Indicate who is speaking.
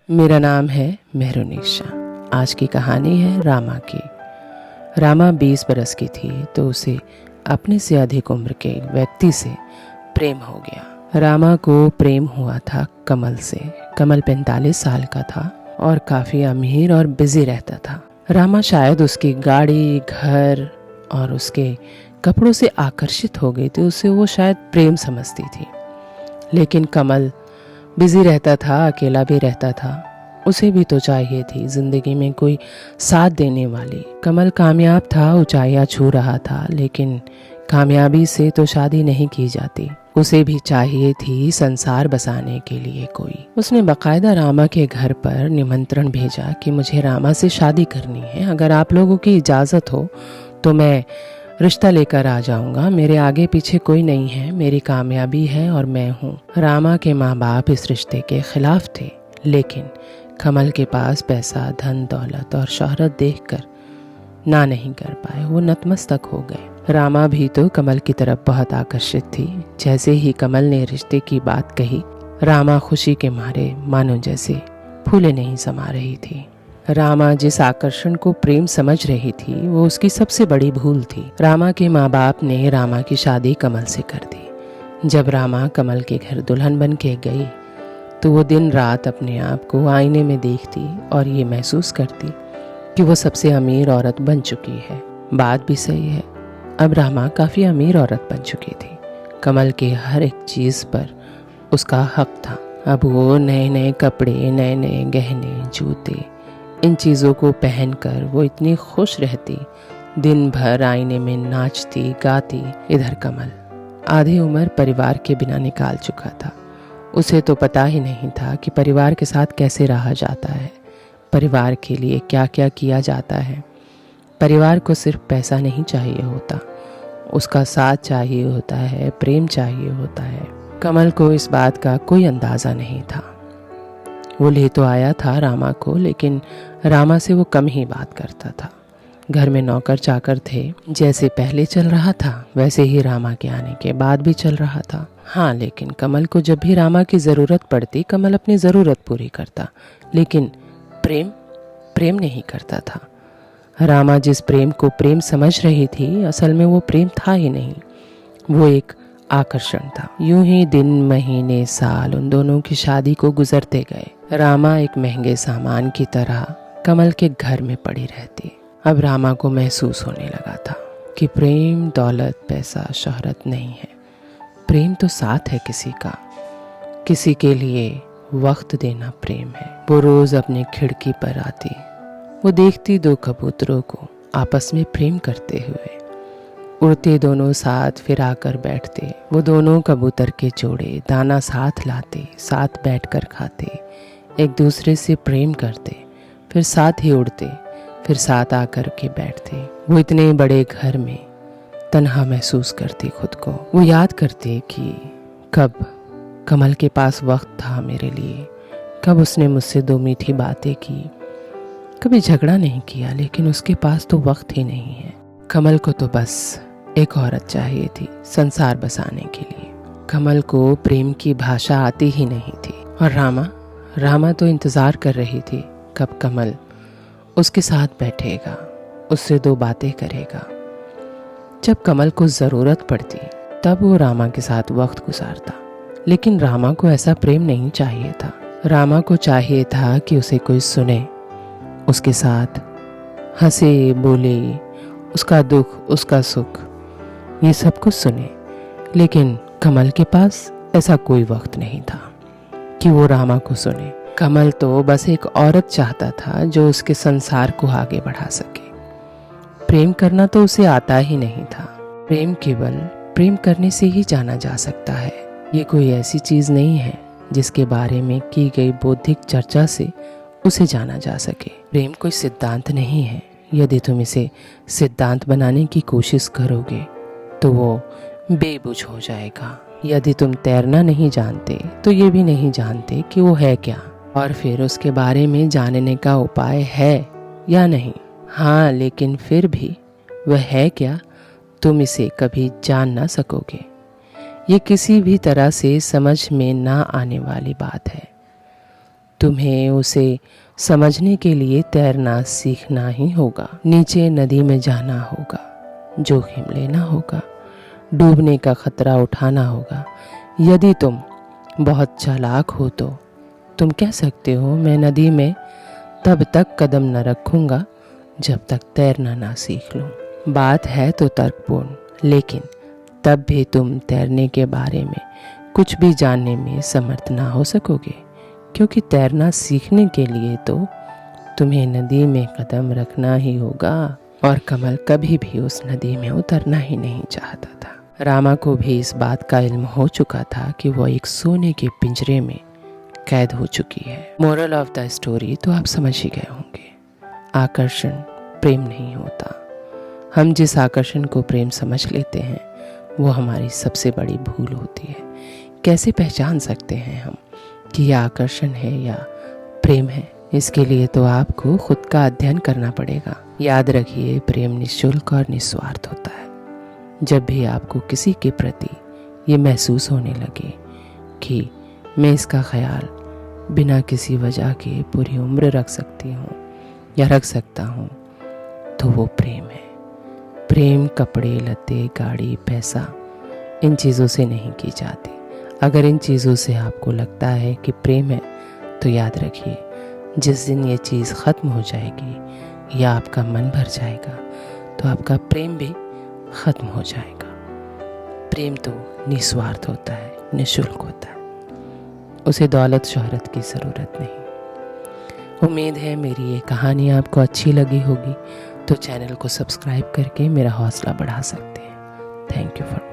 Speaker 1: मेरा नाम है मेहरुनिशा। आज की कहानी है रामा की। रामा 20 बरस की थी तो उसे अपने से अधिक उम्र के व्यक्ति से प्रेम हो गया। रामा को प्रेम हुआ था कमल से। कमल 45 साल का था और काफ़ी अमीर और बिजी रहता था। रामा शायद उसकी गाड़ी, घर और उसके कपड़ों से आकर्षित हो गई थी। उसे वो शायद प्रेम समझती थी। लेकिन कमल बिजी रहता था, अकेला भी रहता था। उसे भी तो चाहिए थी जिंदगी में कोई साथ देने वाली। कमल कामयाब था, ऊंचाइयां छू रहा था, लेकिन कामयाबी से तो शादी नहीं की जाती। उसे भी चाहिए थी संसार बसाने के लिए कोई। उसने बाकायदा रामा के घर पर निमंत्रण भेजा कि मुझे रामा से शादी करनी है। अगर आप लोगों की इजाज़त हो तो मैं रिश्ता लेकर आ जाऊंगा। मेरे आगे पीछे कोई नहीं है, मेरी कामयाबी है और मैं हूँ। रामा के माँ बाप इस रिश्ते के खिलाफ थे, लेकिन कमल के पास पैसा, धन दौलत और शोहरत देखकर ना नहीं कर पाए। वो नतमस्तक हो गए। रामा भी तो कमल की तरफ बहुत आकर्षित थी। जैसे ही कमल ने रिश्ते की बात कही, रामा खुशी के मारे मानो जैसे फूले नहीं समा रही थी। रामा जिस आकर्षण को प्रेम समझ रही थी वो उसकी सबसे बड़ी भूल थी। रामा के माँ बाप ने रामा की शादी कमल से कर दी। जब रामा कमल के घर दुल्हन बन के गई तो वो दिन रात अपने आप को आईने में देखती और ये महसूस करती कि वो सबसे अमीर औरत बन चुकी है। बात भी सही है, अब रामा काफ़ी अमीर औरत बन चुकी थी। कमल के हर एक चीज़ पर उसका हक था। अब वो नए नए कपड़े, नए नए गहने, जूते, इन चीज़ों को पहनकर वो इतनी खुश रहती। दिन भर आईने में नाचती गाती। इधर कमल आधी उम्र परिवार के बिना निकाल चुका था। उसे तो पता ही नहीं था कि परिवार के साथ कैसे रहा जाता है, परिवार के लिए क्या क्या किया जाता है। परिवार को सिर्फ पैसा नहीं चाहिए होता, उसका साथ चाहिए होता है, प्रेम चाहिए होता है। कमल को इस बात का कोई अंदाज़ा नहीं था। वो ले तो आया था रामा को, लेकिन रामा से वो कम ही बात करता था। घर में नौकर चाकर थे। जैसे पहले चल रहा था वैसे ही रामा के आने के बाद भी चल रहा था। हाँ, लेकिन कमल को जब भी रामा की ज़रूरत पड़ती कमल अपनी ज़रूरत पूरी करता, लेकिन प्रेम नहीं करता था। रामा जिस प्रेम को प्रेम समझ रही थी असल में वो प्रेम था ही नहीं, वो एक आकर्षण था। यूं ही दिन, महीने, साल उन दोनों की शादी को गुजरते गए। रामा एक महंगे सामान की तरह कमल के घर में पड़ी रहती। अब रामा को महसूस होने लगा था कि प्रेम दौलत, पैसा, शोहरत नहीं है। प्रेम तो साथ है किसी का, किसी के लिए वक्त देना प्रेम है। वो रोज अपनी खिड़की पर आती, वो देखती दो कबूतरों को आपस में प्रेम करते हुए। उड़ते दोनों साथ फिर आकर बैठते। वो दोनों कबूतर के जोड़े दाना साथ लाते, साथ बैठकर खाते, एक दूसरे से प्रेम करते, फिर साथ ही उड़ते, फिर साथ आकर के बैठते। वो इतने बड़े घर में तन्हा महसूस करती खुद को। वो याद करती कि कब कमल के पास वक्त था मेरे लिए, कब उसने मुझसे 2 मीठी बातें की, कभी झगड़ा नहीं किया, लेकिन उसके पास तो वक्त ही नहीं है। कमल को तो बस एक औरत चाहिए थी संसार बसाने के लिए। कमल को प्रेम की भाषा आती ही नहीं थी और रामा तो इंतज़ार कर रही थी कब कमल उसके साथ बैठेगा, उससे 2 बातें करेगा। जब कमल को ज़रूरत पड़ती तब वो रामा के साथ वक्त गुजारता, लेकिन रामा को ऐसा प्रेम नहीं चाहिए था। रामा को चाहिए था कि उसे कोई सुने, उसके साथ हंसे बोले, उसका दुख, उसका सुख, ये सब कुछ सुने। लेकिन कमल के पास ऐसा कोई वक्त नहीं था कि वो रामा को सुने। कमल तो बस एक औरत चाहता था जो उसके संसार को आगे बढ़ा सके। प्रेम करना तो उसे आता ही नहीं था। प्रेम केवल प्रेम करने से ही जाना जा सकता है। ये कोई ऐसी चीज़ नहीं है जिसके बारे में की गई बौद्धिक चर्चा से उसे जाना जा सके। प्रेम कोई सिद्धांत नहीं है। यदि तुम इसे सिद्धांत बनाने की कोशिश करोगे तो वो बेबुझ हो जाएगा। यदि तुम तैरना नहीं जानते तो ये भी नहीं जानते कि वो है क्या, और फिर उसके बारे में जानने का उपाय है या नहीं। हाँ, लेकिन फिर भी वह है क्या तुम इसे कभी जान ना सकोगे। ये किसी भी तरह से समझ में ना आने वाली बात है। तुम्हें उसे समझने के लिए तैरना सीखना ही होगा। नीचे नदी में जाना होगा, जोखिम लेना होगा, डूबने का खतरा उठाना होगा। यदि तुम बहुत चालाक हो तो तुम कह सकते हो, मैं नदी में तब तक कदम न रखूंगा जब तक तैरना ना सीख लूं। बात है तो तर्कपूर्ण, लेकिन तब भी तुम तैरने के बारे में कुछ भी जानने में समर्थ ना हो सकोगे, क्योंकि तैरना सीखने के लिए तो तुम्हें नदी में कदम रखना ही होगा। और कमल कभी भी उस नदी में उतरना ही नहीं चाहता था। रामा को भी इस बात का इल्म हो चुका था कि वो एक सोने के पिंजरे में कैद हो चुकी है। मोरल ऑफ द स्टोरी तो आप समझ ही गए होंगे, आकर्षण प्रेम नहीं होता। हम जिस आकर्षण को प्रेम समझ लेते हैं वो हमारी सबसे बड़ी भूल होती है। कैसे पहचान सकते हैं हम कि यह आकर्षण है या प्रेम है? इसके लिए तो आपको खुद का अध्ययन करना पड़ेगा। याद रखिए, प्रेम निःशुल्क और निस्वार्थ होता है। जब भी आपको किसी के प्रति ये महसूस होने लगे कि मैं इसका ख्याल बिना किसी वजह के पूरी उम्र रख सकती हूँ या रख सकता हूँ, तो वो प्रेम है। प्रेम कपड़े लत्ते गाड़ी पैसा इन चीज़ों से नहीं की जाती। अगर इन चीज़ों से आपको लगता है कि प्रेम है तो याद रखिए, जिस दिन ये चीज़ ख़त्म हो जाएगी या आपका मन भर जाएगा तो आपका प्रेम भी ख़त्म हो जाएगा। प्रेम तो निस्वार्थ होता है, निःशुल्क होता है, उसे दौलत शोहरत की ज़रूरत नहीं। उम्मीद है मेरी ये कहानी आपको अच्छी लगी होगी, तो चैनल को सब्सक्राइब करके मेरा हौसला बढ़ा सकते हैं। Thank you for